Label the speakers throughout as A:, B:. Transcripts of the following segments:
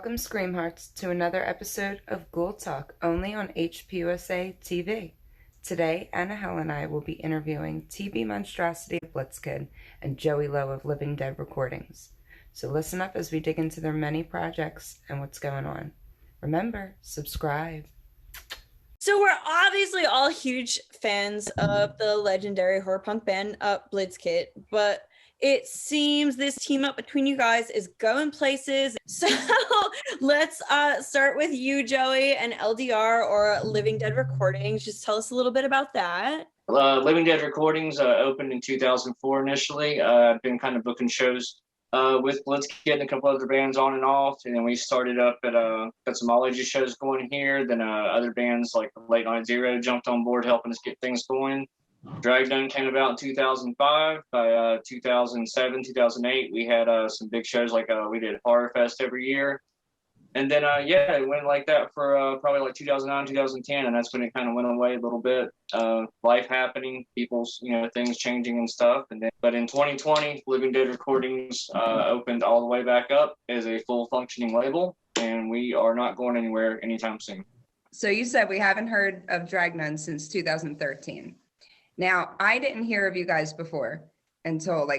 A: Welcome, Screamhearts, to another episode of Ghoul Talk, only on HPUSA TV. Today, AnnaHelle and I will be interviewing TB Monstrosity of Blitzkid and Joey Lowe of Living Dead Recordings. So listen up as we dig into their many projects and what's going on. Remember, subscribe.
B: So we're obviously all huge fans of the legendary horror punk band Blitzkid, but it seems this team up between you guys is going places. So let's start with you, Joey, and LDR or Living Dead Recordings. Just tell us a little bit about that.
C: Living Dead Recordings opened in 2004 initially. I've been kind of booking shows with Blitzkid and a couple other bands on and off. And then we started up at got some ology shows going here. Then other bands like Late Night Zero jumped on board helping us get things going. Dragnun came about in 2005. By 2007, 2008, we had some big shows like we did Horror Fest every year. And then, it went like that for probably like 2009, 2010, and that's when it kind of went away a little bit. Life happening, people's, things changing and stuff. But in 2020, Living Dead Recordings opened all the way back up as a full functioning label, and we are not going anywhere anytime soon.
A: So you said we haven't heard of Dragnun since 2013. Now, I didn't hear of you guys before until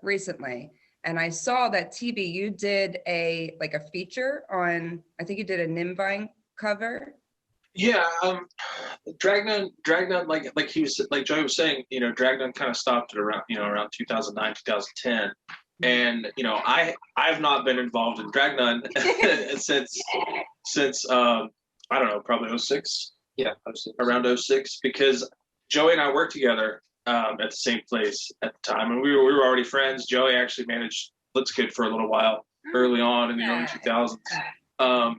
A: recently. And I saw that TB, you did a feature on, I think you did a Nimvine cover.
D: Yeah, Dragnun, like he was, like Joey was saying, Dragnun kind of stopped at around 2009, 2010. And, I've not been involved in Dragnun since I don't know, probably 06.
C: Yeah, 06.
D: Around 06, because Joey and I worked together at the same place at the time, and we were already friends. Joey actually managed Blitzkid for a little while early on in the early 2000s.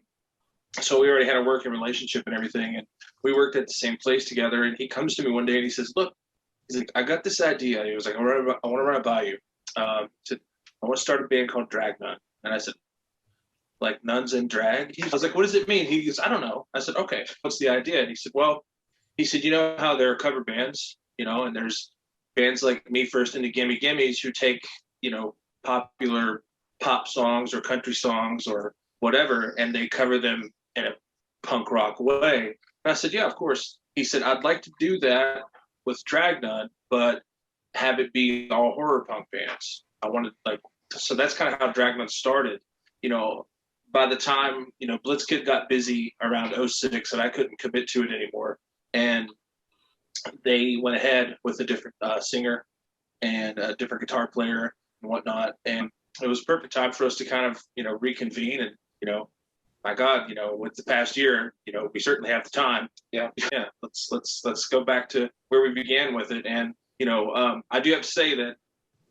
D: So we already had a working relationship and everything, and we worked at the same place together. And he comes to me one day and he says, "Look," he's like, "I got this idea." He was like, "I want to run it by you." He said, "I want to start a band called Dragnun." And I said, "Like nuns and drag?" I was like, "What does it mean?" He goes, "I don't know." I said, "Okay, what's the idea?" And he said, you know how there are cover bands, and there's bands like Me First and the Gimme Gimmes who take, popular pop songs or country songs or whatever, and they cover them in a punk rock way. And I said, "Yeah, of course." He said, "I'd like to do that with Dragnun, but have it be all horror punk bands." So that's kind of how Dragnun started. By the time, Blitzkid got busy around 06 and I couldn't commit to it anymore. And they went ahead with a different singer and a different guitar player and whatnot. And it was perfect time for us to kind of, reconvene. And, my God, with the past year, we certainly have the time. Yeah. Let's go back to where we began with it. And, I do have to say that,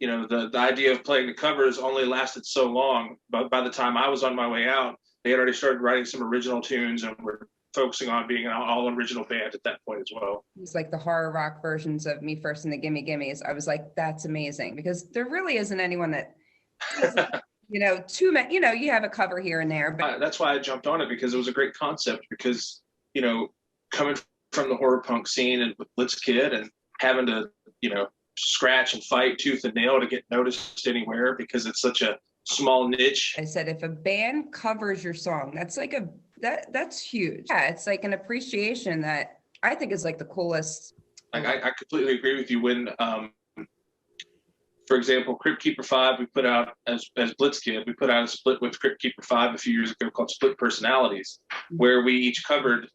D: the idea of playing the covers only lasted so long. But by the time I was on my way out, they had already started writing some original tunes and were focusing on being an all-original band at that point as well.
A: It's like the horror rock versions of Me First and the Gimme Gimmes. I was like, that's amazing, because there really isn't anyone that, too many, you have a cover here and there. But
D: that's why I jumped on it, because it was a great concept, because, coming from the horror punk scene and with Blitzkid and having to, scratch and fight tooth and nail to get noticed anywhere because it's such a small niche.
A: I said, if a band covers your song, that's like that's huge. Yeah, it's like an appreciation that I think is like the coolest.
D: I completely agree with you. When, for example, Crypt Keeper 5, we put out as Blitzkid, we put out a split with Crypt Keeper 5 a few years ago called Split Personalities, where we each covered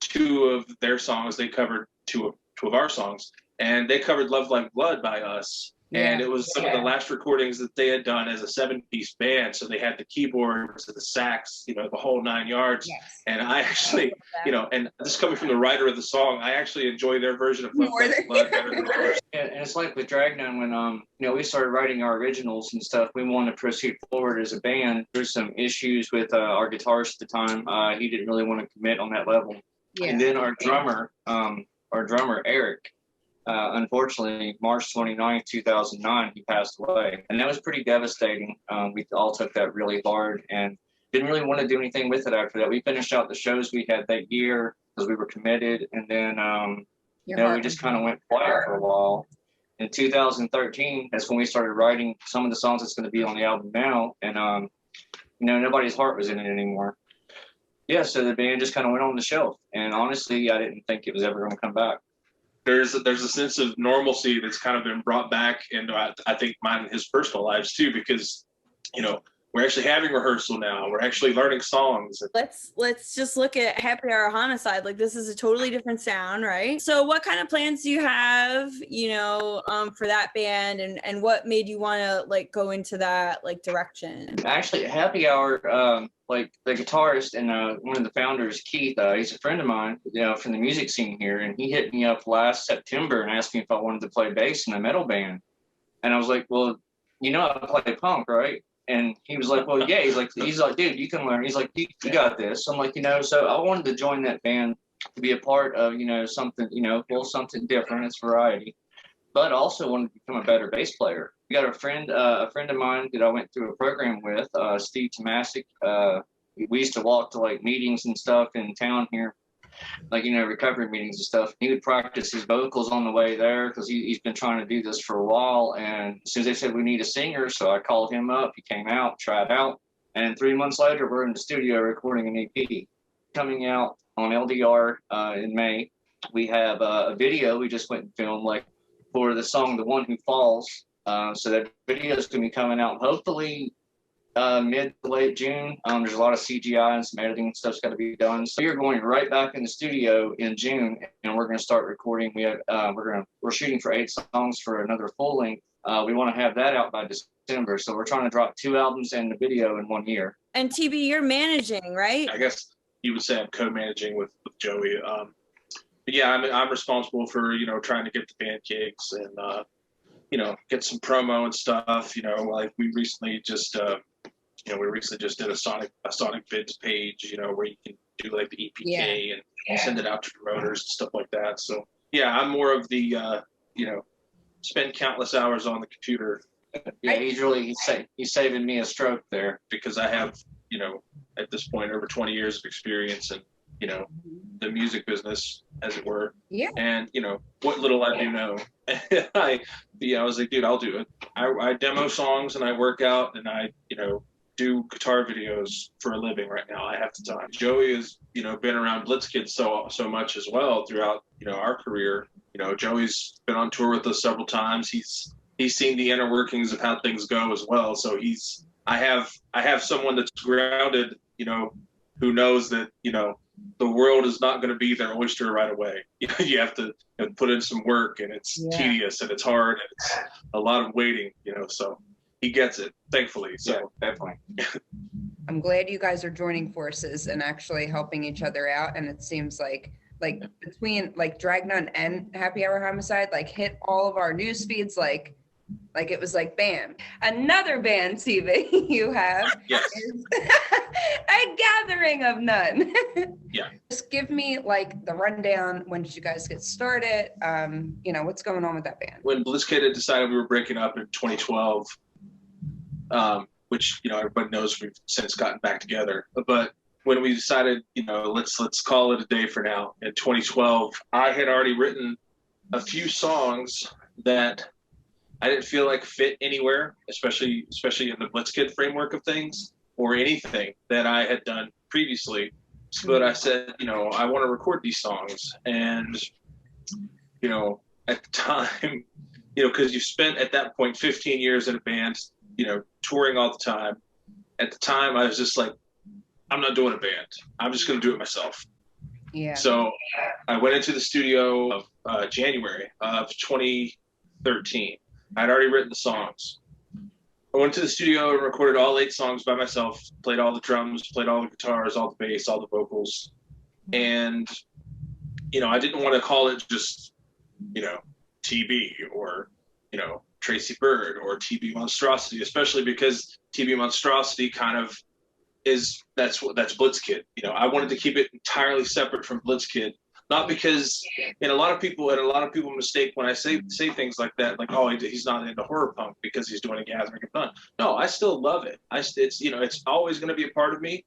D: two of their songs. They covered two of our songs, and they covered Love Like Blood by us. And it was some of the last recordings that they had done as a 7-piece band. So they had the keyboards, the sax, the whole 9 yards. Yes. And I actually, and this coming from the writer of the song, I actually enjoy their version of Love Like Blood better than yours.
C: And it's like with Dragnun, when, we started writing our originals and stuff, we wanted to proceed forward as a band. There's some issues with our guitarist at the time. He didn't really want to commit on that level. Yeah. And then our drummer, Eric, unfortunately, March 29th, 2009, he passed away. And that was pretty devastating. We all took that really hard and didn't really want to do anything with it after that. We finished out the shows we had that year because we were committed. And then, we just kind of went quiet for a while. In 2013, that's when we started writing some of the songs that's going to be on the album now. And nobody's heart was in it anymore. Yeah, so the band just kind of went on the shelf, and honestly, I didn't think it was ever going to come back.
D: There's a sense of normalcy that's kind of been brought back into I think mine and his personal lives too, because we're actually having rehearsal now. We're actually learning songs.
B: Let's just look at Happy Hour Homicide. Like, this is a totally different sound, right? So what kind of plans do you have, for that band, and what made you want to like go into that like direction?
C: Actually, Happy Hour, like the guitarist and one of the founders, Keith, he's a friend of mine, from the music scene here, and he hit me up last September and asked me if I wanted to play bass in a metal band. And I was like, well, I play punk, right? And he was like, well, yeah. He's like, dude, you can learn. He's like, you got this. I'm like, so I wanted to join that band to be a part of, something, something different. It's variety. But also wanted to become a better bass player. We got a friend of mine that I went through a program with, Steve Tomasic. We used to walk to like meetings and stuff in town here, like, recovery meetings and stuff. He would practice his vocals on the way there because he's been trying to do this for a while. And as soon as they said we need a singer, so I called him up. He came out, tried out. And 3 months later, we're in the studio recording an EP coming out on LDR in May. We have a video we just went and filmed like for the song The One Who Falls. So that video is going to be coming out hopefully mid to late June. There's a lot of CGI and some editing stuff's got to be done. So we're going right back in the studio in June, and we're going to start recording. We're shooting for 8 songs for another full length. We want to have that out by December. So we're trying to drop 2 albums and the video in 1 year.
B: And TB, you're managing, right?
D: I guess you would say I'm co-managing with Joey. But yeah, I'm responsible for trying to get the band gigs and get some promo and stuff. Like we recently just did a Sonic Bids page, where you can do like the EPK and send it out to promoters and stuff like that. So yeah, I'm more of the spend countless hours on the computer.
C: Yeah, he's saving me a stroke there
D: because I have at this point over 20 years of experience in the music business, as it were.
A: Yeah.
D: And what little I do know, I was like, dude, I'll do it. I demo songs and I work out and I do guitar videos for a living right now. I have the time. Joey has been around Blitzkid so much as well throughout our career. Joey's been on tour with us several times. He's seen the inner workings of how things go as well. So I have someone that's grounded, who knows that the world is not going to be their oyster right away. You have to put in some work, and it's tedious and it's hard and it's a lot of waiting. So he gets it, thankfully. So
C: yeah, definitely.
A: I'm glad you guys are joining forces and actually helping each other out. And it seems like between like Dragnun and Happy Hour Homicide, like hit all of our news feeds, like it was like bam. Another band, TV, you have is a gathering of none.
D: Yeah. Just
A: give me like the rundown. When did you guys get started? What's going on with that band?
D: When Blitzkid had decided we were breaking up in 2012, which everybody knows we've since gotten back together. But when we decided, let's call it a day for now. In 2012, I had already written a few songs that I didn't feel like fit anywhere, especially in the Blitzkid framework of things or anything that I had done previously. But I said, I want to record these songs. And, at the time, because you spent at that point 15 years in a band, touring all the time. At the time, I was just like, I'm not doing a band. I'm just going to do it myself.
A: Yeah.
D: So I went into the studio of January of 2013. I'd already written the songs. I went to the studio and recorded all 8 songs by myself, played all the drums, played all the guitars, all the bass, all the vocals. And, I didn't want to call it just, TB or, Tracy Bird or TB Monstrosity, especially because TB Monstrosity kind of that's Blitzkid. I wanted to keep it entirely separate from Blitzkid. Not because, and a lot of people mistake when I say things like that, like, oh, he's not into horror punk because he's doing a gathering of none. No, I still love it. It's always going to be a part of me,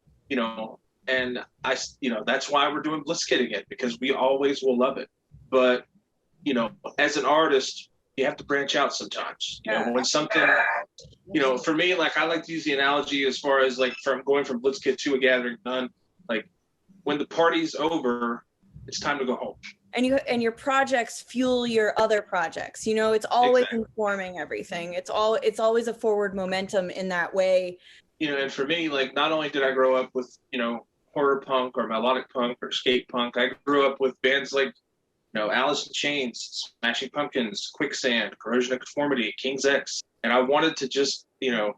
D: and that's why we're doing Blitzkid again, because we always will love it. But, as an artist, you have to branch out sometimes. When something you know, for me, like I like to use the analogy as far as like from going from Blitzkid to a Gathering of None, like when the party's over, it's time to go home.
B: And your projects fuel your other projects. You know, it's always
D: Exactly.
B: informing everything. It's always a forward momentum in that way.
D: You know, and for me, like not only did I grow up with, you know, horror punk or melodic punk or skate punk, I grew up with bands like, you know, Alice in Chains, Smashing Pumpkins, Quicksand, Corrosion of Conformity, King's X, and I wanted to just, you know,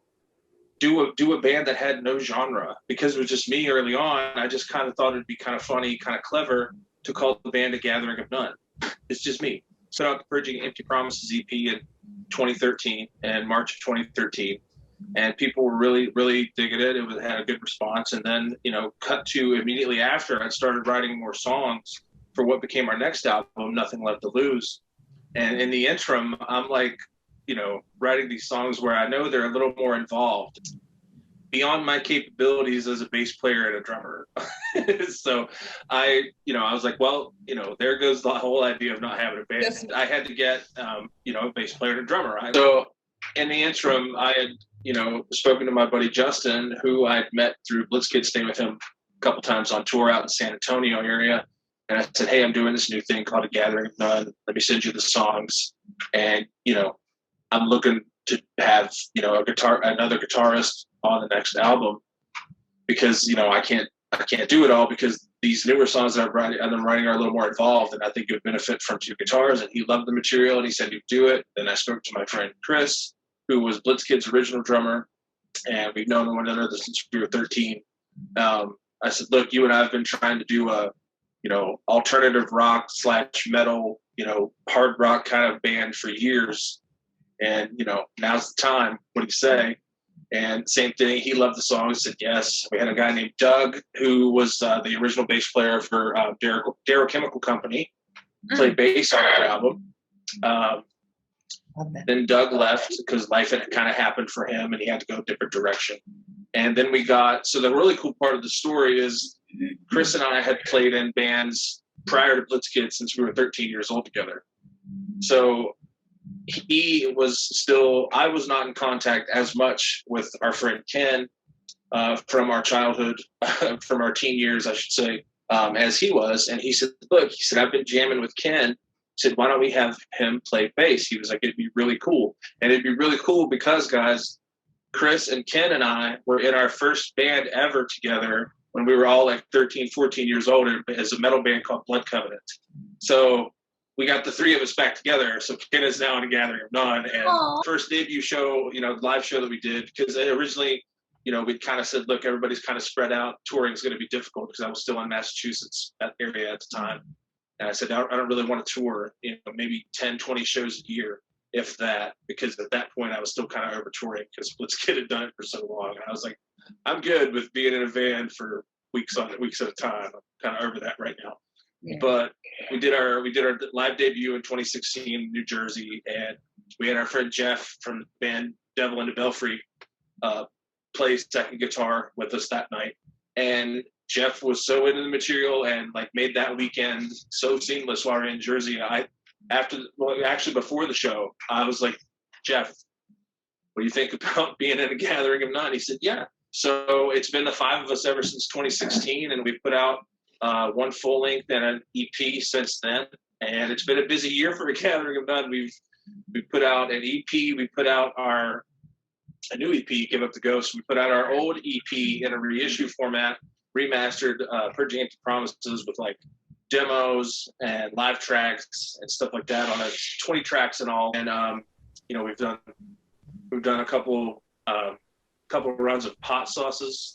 D: do a band that had no genre because it was just me early on. I just kind of thought it'd be kind of funny, kind of clever to call the band a Gathering of None. It's just me. Put out the Purging Empty Promises EP in 2013 and March of 2013. And people were really, really digging it. It had a good response. And then, you know, cut to immediately after, I started writing more songs for what became our next album, Nothing Left to Lose. And in the interim, I'm like, you know, writing these songs where I know they're a little more involved beyond my capabilities as a bass player and a drummer. So I was like, well, you know, there goes the whole idea of not having a band. Yes. I had to get, you know, a bass player and a drummer. So in the interim, I had, you know, spoken to my buddy Justin, who I'd met through Blitzkid, staying with him a couple times on tour out in San Antonio area. And I said, hey, I'm doing this new thing called A Gathering of None. Let me send you the songs. And, you know, I'm looking to have, you know, another guitarist on the next album because, you know, I can't do it all because these newer songs that I'm writing are a little more involved, and I think it would benefit from two guitars. And he loved the material and he said he'd do it. Then I spoke to my friend Chris, who was Blitzkid's original drummer, and we've known one another since we were 13. I said, look, you and I have been trying to do a, you know, alternative rock / metal, you know, hard rock kind of band for years. And, you know, now's the time. What do you say? And same thing. He loved the song. He said yes. We had a guy named Doug, who was the original bass player for Darrow Chemical Company, played bass on that album. Then Doug left because life had kind of happened for him and he had to go a different direction. And then so the really cool part of the story is Chris and I had played in bands prior to Blitzkid since we were 13 years old together. So I was not in contact as much with our friend Ken from our childhood, from our teen years, I should say, as he was. And he said, look, I've been jamming with Ken. He said, why don't we have him play bass? He was like, it'd be really cool. And it'd be really cool because, guys, Chris and Ken and I were in our first band ever together when we were all like 13, 14 years old as a metal band called Blood Covenant. So we got the three of us back together. So Ken is now in A Gathering of None. And first debut show, you know, live show that we did, because originally, you know, we kind of said, look, everybody's kind of spread out. Touring is going to be difficult because I was still in Massachusetts, that area at the time. And I said, I don't really want to tour, you know, maybe 10, 20 shows a year, if that, because at that point I was still kind of over touring because Blitzkid had done it for so long. And I was like, I'm good with being in a van for weeks at a time. I'm kind of over that right now. Yeah. But we did our live debut in 2016 in New Jersey, and we had our friend Jeff from the band Devil in the Belfry play second guitar with us that night. And Jeff was so into the material and like made that weekend so seamless while we were in Jersey. Before the show, I was like, Jeff, what do you think about being in A Gathering of None? He said, yeah. So it's been the five of us ever since 2016, and we've put out one full length and an EP since then. And it's been a busy year for A Gathering of None. We've put out an EP. We put out a new EP, Give Up the Ghost. We put out our old EP in a reissue format, remastered, Purging Empty Promises with like demos and live tracks and stuff like that on it. 20 tracks in all. And you know, we've done a couple runs of hot sauces.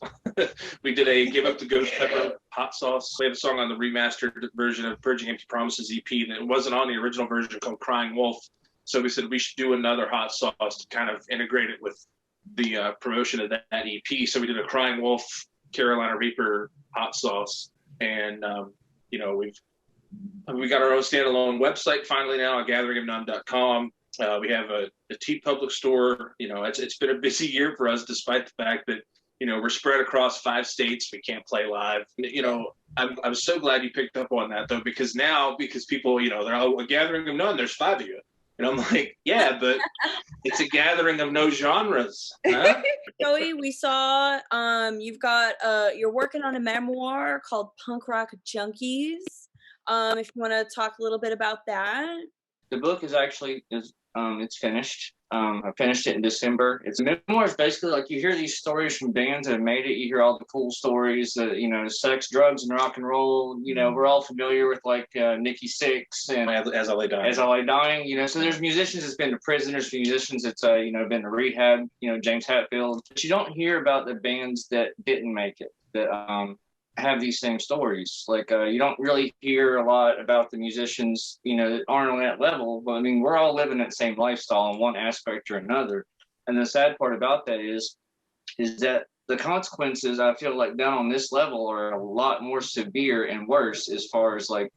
D: We did a Give Up the Ghost Pepper hot sauce. We have a song on the remastered version of Purging Empty Promises EP that wasn't on the original version called Crying Wolf. So we said we should do another hot sauce to kind of integrate it with the promotion of that EP. So we did a Crying Wolf Carolina Reaper hot sauce. And you know, we got our own standalone website finally now, gatheringofnone.com. We have a TeePublic store. You know, it's been a busy year for us, despite the fact that, you know, we're spread across 5 states. We can't play live. You know, I'm so glad you picked up on that though, because people, you know, they're all A Gathering of None. There's 5 of you. And I'm like, yeah, but it's a gathering of no genres. Huh?
B: Joey, we saw you've got you're working on a memoir called Rawk Junkies. If you want to talk a little bit about that.
C: The book is it's finished. I finished it in December. It's memoirs, basically, like you hear these stories from bands that have made it. You hear all the cool stories, sex, drugs, and rock and roll. We're all familiar with like Nikki Sixx and
D: As I Lay Dying.
C: As I Lay Dying. So there's musicians that's been to prison. There's musicians that's been to rehab. James Hetfield. But you don't hear about the bands that didn't make it. That have these same stories. Like you don't really hear a lot about the musicians, that aren't on that level. But I mean, we're all living that same lifestyle in one aspect or another. And the sad part about that is that the consequences, I feel like, down on this level are a lot more severe and worse, as far as like,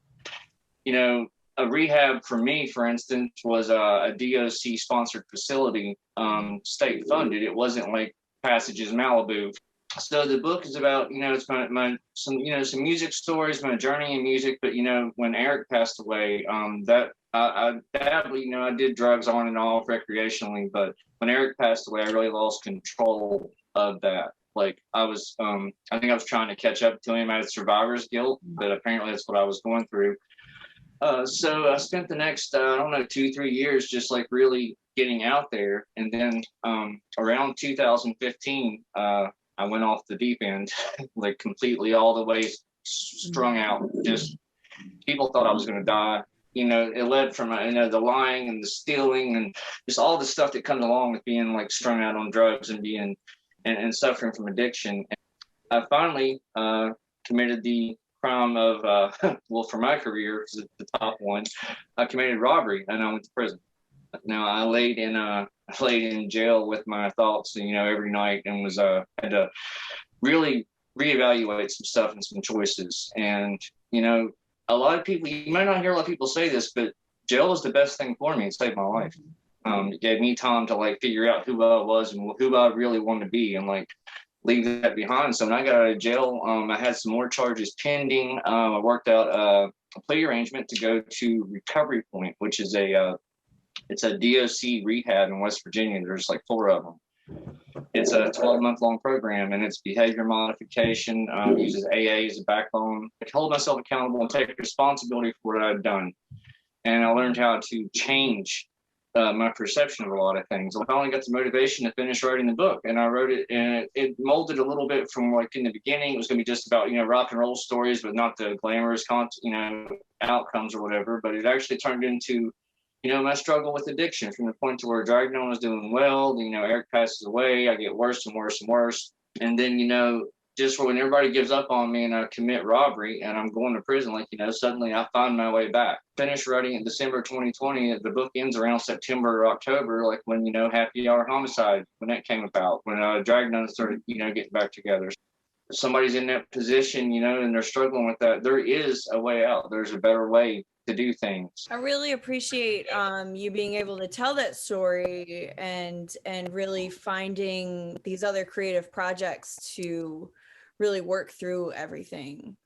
C: a rehab for me, for instance, was a DOC sponsored facility, state funded. It wasn't like Passages Malibu. So the book is about, it's some music stories, my journey in music. But when Eric passed away, I did drugs on and off recreationally. But when Eric passed away, I really lost control of that. Like I think I was trying to catch up to him. I had survivor's guilt, but apparently that's what I was going through. So I spent the next, 2-3 years just like really getting out there. And then around 2015, I went off the deep end, like completely all the way strung out. Just people thought I was going to die. It led from, the lying and the stealing and just all the stuff that comes along with being like strung out on drugs and being and suffering from addiction. And I finally committed the crime of, for my career, the top one, I committed robbery and I went to prison. Now I laid in jail with my thoughts, every night, and was had to really reevaluate some stuff and some choices. And a lot of people, you might not hear a lot of people say this, but jail was the best thing for me. It saved my life. It gave me time to like figure out who I was and who I really wanted to be, and like leave that behind. So when I got out of jail, I had some more charges pending. I worked out a plea arrangement to go to Recovery Point, which is it's a DOC rehab in West Virginia. There's like 4 of them. It's a 12-month-long program, and it's behavior modification, uses AA as a backbone. I hold myself accountable and take responsibility for what I've done. And I learned how to change my perception of a lot of things. I finally got the motivation to finish writing the book, and I wrote it, and it molded a little bit from like in the beginning. It was going to be just about, rock and roll stories, but not the glamorous, outcomes or whatever. But it actually turned into my struggle with addiction, from the point to where Dragnun was doing well, Eric passes away, I get worse and worse and worse. And then, just when everybody gives up on me and I commit robbery and I'm going to prison, suddenly I find my way back. Finished writing in December 2020. The book ends around September or October, like when, Happy Hour Homicide, when that came about, when Dragnun started, getting back together. If somebody's in that position, and they're struggling with that, there is a way out. There's a better way to do things.
B: I really appreciate you being able to tell that story and really finding these other creative projects to really work through everything.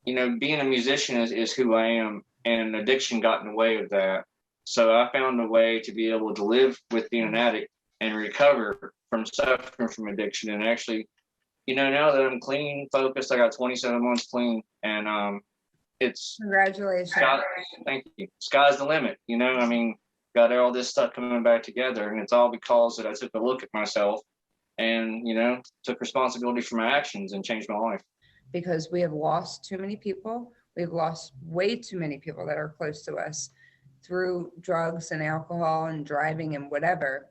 C: Being a musician is who I am, and addiction got in the way of that. So I found a way to be able to live with being an addict and recover from suffering from addiction. And actually, now that I'm clean, focused, I got 27 months clean, and it's
A: congratulations.
C: Thank you. Sky's the limit. Got all this stuff coming back together, and it's all because that I took a look at myself and took responsibility for my actions and changed my life.
A: Because we have lost too many people. We've lost way too many people that are close to us through drugs and alcohol and driving and whatever.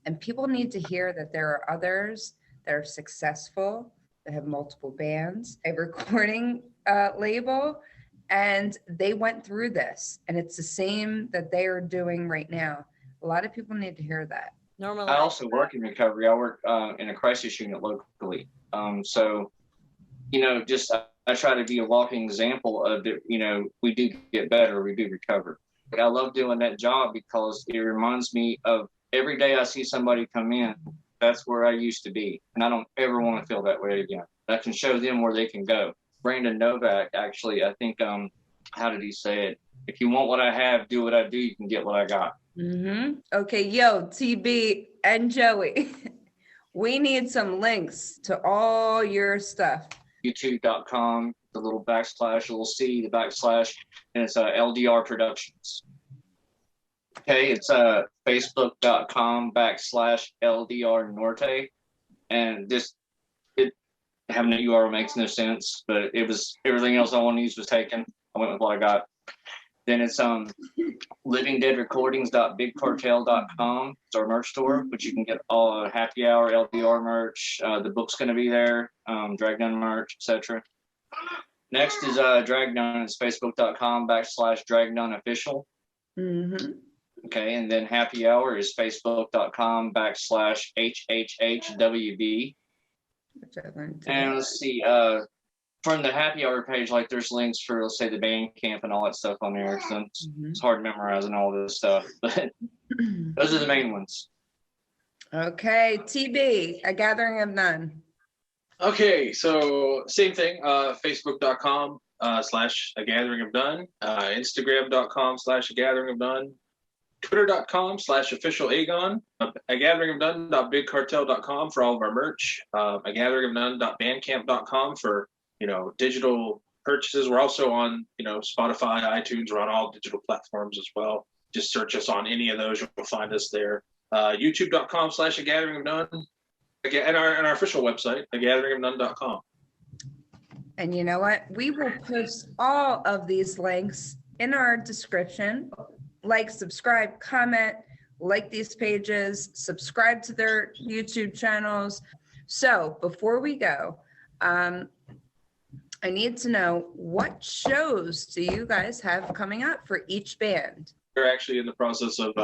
A: And people need to hear that there are others that are successful, that have multiple bands, a recording label, and they went through this, and it's the same that they are doing right now. A lot of people need to hear that.
B: Normally,
C: I also work in recovery. I work in a crisis unit locally. I try to be a walking example of it. We do get better, we do recover. I love doing that job because it reminds me of every day I see somebody come in, that's where I used to be. And I don't ever want to feel that way again. I can show them where they can go. Brandon Novak, actually, I think, how did he say it? If you want what I have, do what I do, you can get what I got.
A: Okay, yo, TB and Joey, we need some links to all your stuff.
C: YouTube.com, the little backslash, little C, the backslash, and it's LDR Productions. Okay, it's Facebook.com/LDR Norte, and having a URL makes no sense, but it was everything else I wanted to use was taken. I went with what I got. Then it's livingdeadrecordings.bigcartel.com. It's our merch store, which you can get all happy hour LDR merch. The book's going to be there, Dragnun merch, etc. Next is Dragnun. It's facebook.com/Dragnun official. Okay, and then happy hour is facebook.com/HHHWB. And let's see, from the happy hour page, like there's links for, let's say, the band camp and all that stuff on there. So it's hard memorizing all this stuff, but those are the main ones.
A: Okay, TB, A Gathering of None.
D: Okay, so same thing, facebook.com /A Gathering of None, instagram.com/A Gathering of None, twitter.com/official Agon, A Gathering of None.bigcartel.com for all of our merch, A Gathering of None.bandcamp.com for, digital purchases. We're also on, Spotify, iTunes. We're on all digital platforms as well. Just search us on any of those. You'll find us there. YouTube.com/A Gathering of None. And our official website, agatheringofnone.com.
A: And you know what? We will post all of these links in our description. Like, subscribe, comment, like these pages, subscribe to their YouTube channels. So before we go, I need to know, what shows do you guys have coming up for each band?
D: We're actually in the process of,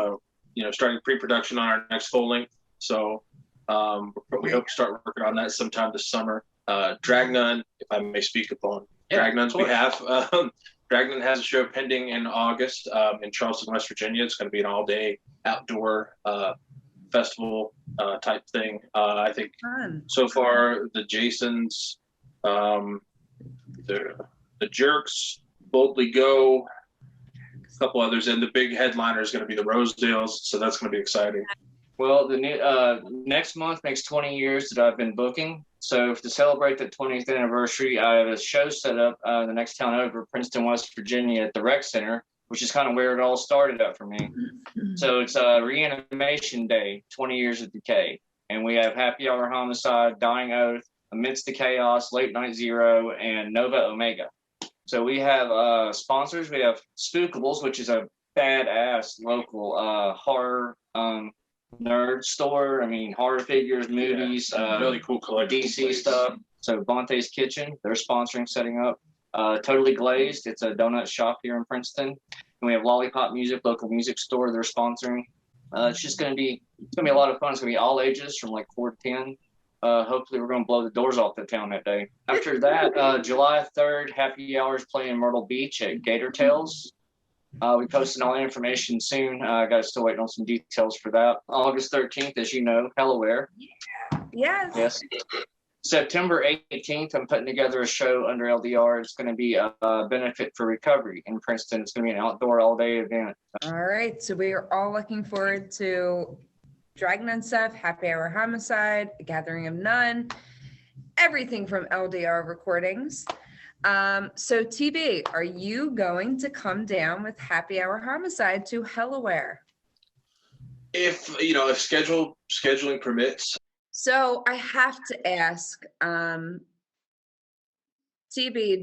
D: starting pre-production on our next full length. So we hope to start working on that sometime this summer. Dragnun, if I may speak upon Dragnun's behalf, Dragnun has a show pending in August in Charleston, West Virginia. It's going to be an all-day outdoor festival type thing. I think so far the Jasons, the Jerks, Boldly Go, a couple others, and the big headliner is going to be the Rosedales. So that's going to be exciting.
C: Well, the next month makes 20 years that I've been booking. So to celebrate that 20th anniversary, I have a show set up the next town over, Princeton, West Virginia, at the Rec Center, which is kind of where it all started up for me. So it's Reanimation Day, 20 Years of Decay. And we have Happy Hour Homicide, Dying Oath, Amidst the Chaos, Late Night Zero, and Nova Omega. So we have sponsors. We have Spookables, which is a badass local horror nerd store. I mean, horror figures, movies,
D: really cool collection,
C: DC stuff. So Bonte's Kitchen, they're sponsoring, setting up. Totally Glazed, it's a donut shop here in Princeton. And we have Lollipop Music, local music store, they're sponsoring. It's just gonna be a lot of fun. It's gonna be all ages from like 4 to 10. Hopefully we're gonna blow the doors off the town that day. After that, July 3rd, Happy Hours playing Myrtle Beach at Gator Tales. We posted all the information soon. I got still waiting on some details for that. August 13th, as you know, Hellaware.
A: Yeah. Yes.
C: September 18th, I'm putting together a show under LDR. It's going to be a benefit for recovery in Princeton. It's going to be an outdoor all-day event.
A: All right. So we are all looking forward to Dragnun Steph, Happy Hour Homicide, A Gathering of None, everything from LDR Recordings. So TB, are you going to come down with Happy Hour Homicide to Hellaware?
D: If scheduling permits.
A: So I have to ask, TB,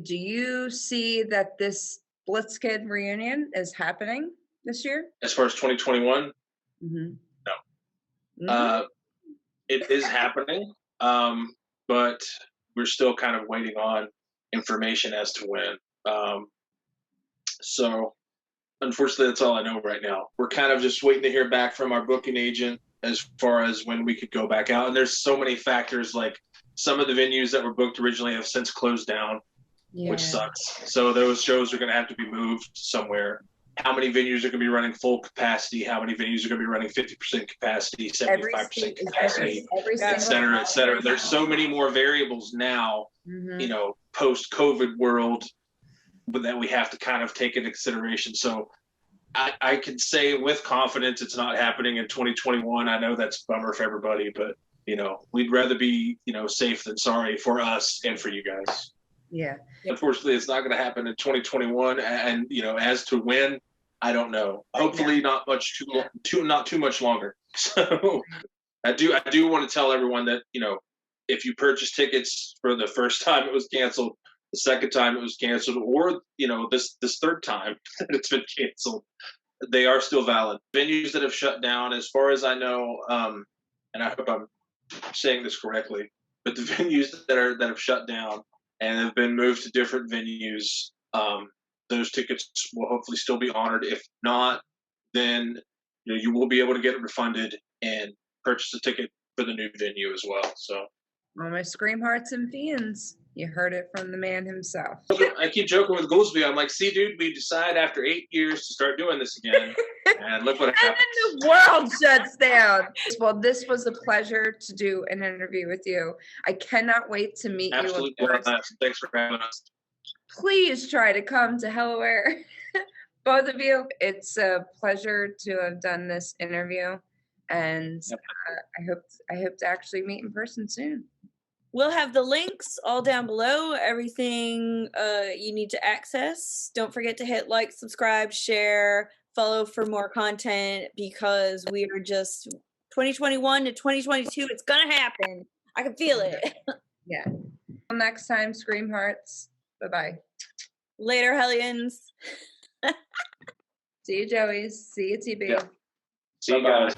A: do you see that this Blitzkid reunion is happening this year?
D: As far as 2021? No. It is happening, but we're still kind of waiting on information as to when. So unfortunately, that's all I know right now. We're kind of just waiting to hear back from our booking agent as far as when we could go back out. And there's so many factors, like some of the venues that were booked originally have since closed down, which sucks. So those shows are going to have to be moved somewhere. How many venues are going to be running full capacity? How many venues are going to be running 50% capacity, 75% capacity, et cetera, et cetera. There's so many more variables now, post-COVID world that we have to kind of take into consideration. So I can say with confidence it's not happening in 2021. I know that's a bummer for everybody, but we'd rather be safe than sorry for us and for you guys.
A: Yeah.
D: Unfortunately, it's not going to happen in 2021, and as to when, I don't know. Hopefully, not too much longer. So, I do want to tell everyone that if you purchase tickets for the first time it was canceled, the second time it was canceled, or this third time that it's been canceled, they are still valid. Venues that have shut down, as far as I know, and I hope I'm saying this correctly, but the venues that have shut down and have been moved to different venues, those tickets will hopefully still be honored. If not, then you will be able to get it refunded and purchase a ticket for the new venue as well. So,
A: all my Scream Hearts and Fiends, you heard it from the man himself.
D: I keep joking with Goulsby. I'm like, see, dude, we decide after 8 years to start doing this again, and look what happens.
A: And then the world shuts down. Well, this was a pleasure to do an interview with you. I cannot wait to meet you.
D: Thanks for having us.
A: Please try to come to Delaware. Both of you. It's a pleasure to have done this interview, and I hope to actually meet in person soon.
B: We'll have the links all down below, everything you need to access. Don't forget to hit like, subscribe, share, follow for more content, because we are just 2021 to 2022. It's going to happen. I can feel it.
A: Yeah. Until next time, Scream Hearts. Bye-bye.
B: Later, Hellions.
A: See you, Joey's. See you, TB.
D: Yeah. See you guys.